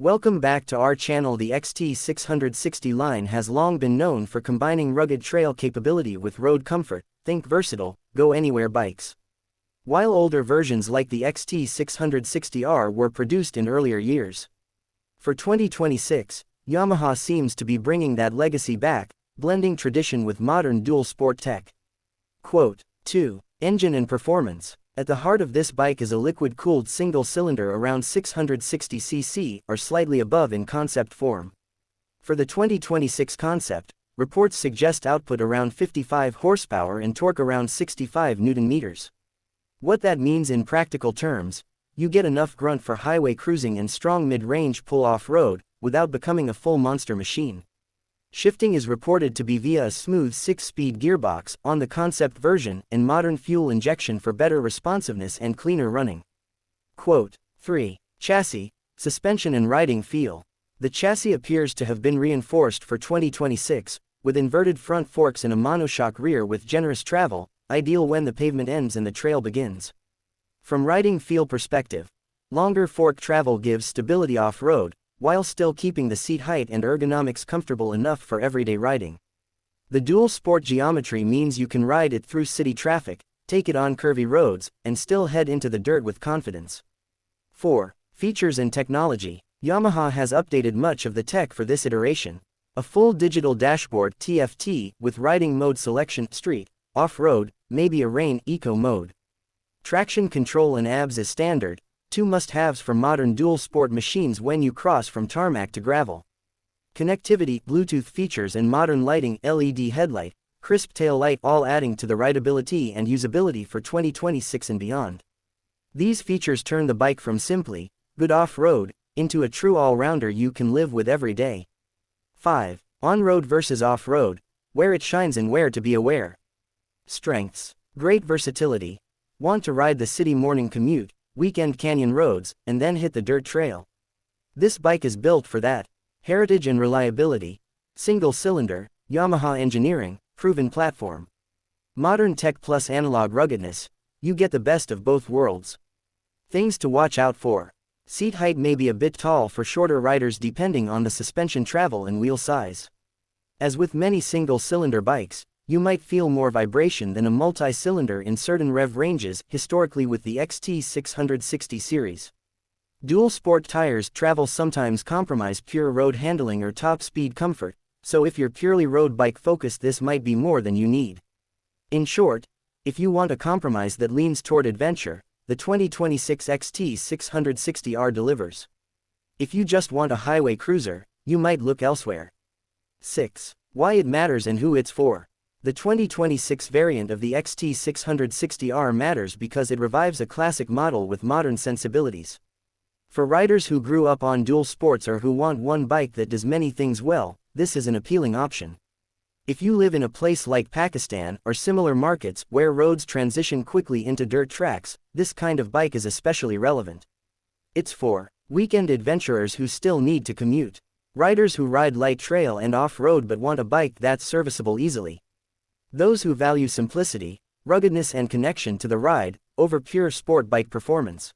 Welcome back to our channel. The XT 660 line has long been known for combining rugged trail capability with road comfort. Think versatile, go anywhere bikes. While older versions like the XT 660R were produced in earlier years. For 2026, Yamaha seems to be bringing that legacy back, blending tradition with modern dual sport tech. Quote 2. Engine and performance. At the heart of this bike is a liquid-cooled single-cylinder around 660 cc or slightly above in concept form. For the 2026 concept, reports suggest output around 55 horsepower and torque around 65 Nm. What that means in practical terms: you get enough grunt for highway cruising and strong mid-range pull off-road, without becoming a full monster machine. Shifting is reported to be via a smooth 6-speed gearbox on the concept version and modern fuel injection for better responsiveness and cleaner running. Quote 3. Chassis, suspension and riding feel. The chassis appears to have been reinforced for 2026, with inverted front forks and a monoshock rear with generous travel, ideal when the pavement ends and the trail begins. From riding feel perspective, longer fork travel gives stability off-road, while still keeping the seat height and ergonomics comfortable enough for everyday riding. The dual sport geometry means you can ride it through city traffic, take it on curvy roads, and still head into the dirt with confidence. 4. Features and technology. Yamaha has updated much of the tech for this iteration. A full digital dashboard (TFT) with riding mode selection, street, off-road, maybe a rain eco mode. Traction control and ABS is standard, two must-haves for modern dual-sport machines when you cross from tarmac to gravel. Connectivity, Bluetooth features and modern lighting, LED headlight, crisp tail light, all adding to the rideability and usability for 2026 and beyond. These features turn the bike from simply good off-road into a true all-rounder you can live with every day. 5. On-road versus off-road, where it shines and where to be aware. Strengths. Great versatility. Want to ride the city morning commute, weekend canyon roads, and then hit the dirt trail? This bike is built for that. Heritage and reliability. Single cylinder, Yamaha engineering, proven platform. Modern tech plus analog ruggedness, you get the best of both worlds. Things to watch out for. Seat height may be a bit tall for shorter riders depending on the suspension travel and wheel size. As with many single-cylinder bikes, you might feel more vibration than a multi-cylinder in certain rev ranges, historically with the XT 660 series. Dual sport tires travel sometimes compromise pure road handling or top speed comfort, so if you're purely road bike focused, this might be more than you need. In short, if you want a compromise that leans toward adventure, the 2026 XT 660R delivers. If you just want a highway cruiser, you might look elsewhere. 6. Why it matters and who it's for. The 2026 variant of the XT 660R matters because it revives a classic model with modern sensibilities. For riders who grew up on dual sports or who want one bike that does many things well, this is an appealing option. If you live in a place like Pakistan or similar markets where roads transition quickly into dirt tracks, this kind of bike is especially relevant. It's for weekend adventurers who still need to commute, riders who ride light trail and off-road but want a bike that's serviceable easily, those who value simplicity, ruggedness and connection to the ride, over pure sport bike performance.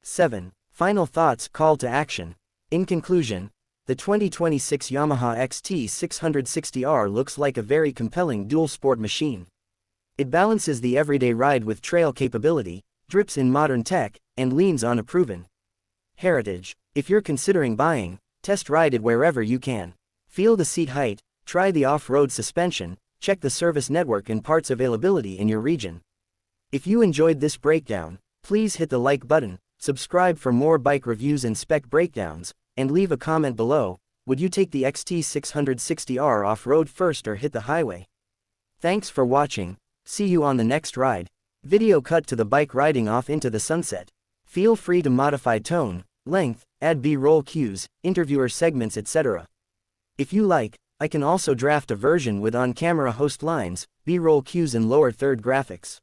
7. Final thoughts, call to action. In conclusion, the 2026 Yamaha XT 660R looks like a very compelling dual sport machine. It balances the everyday ride with trail capability, drips in modern tech, and leans on a proven heritage. If you're considering buying, test ride it wherever you can. Feel the seat height, try the off-road suspension, check the service network and parts availability in your region. If you enjoyed this breakdown, please hit the like button, subscribe for more bike reviews and spec breakdowns, and leave a comment below. Would you take the XT 660R off-road first or hit the highway? Thanks for watching. See you on the next ride. Video cut to the bike riding off into the sunset. Feel free to modify tone, length, add B-roll cues, interviewer segments, etc. If you like, I can also draft a version with on-camera host lines, B-roll cues and lower third graphics.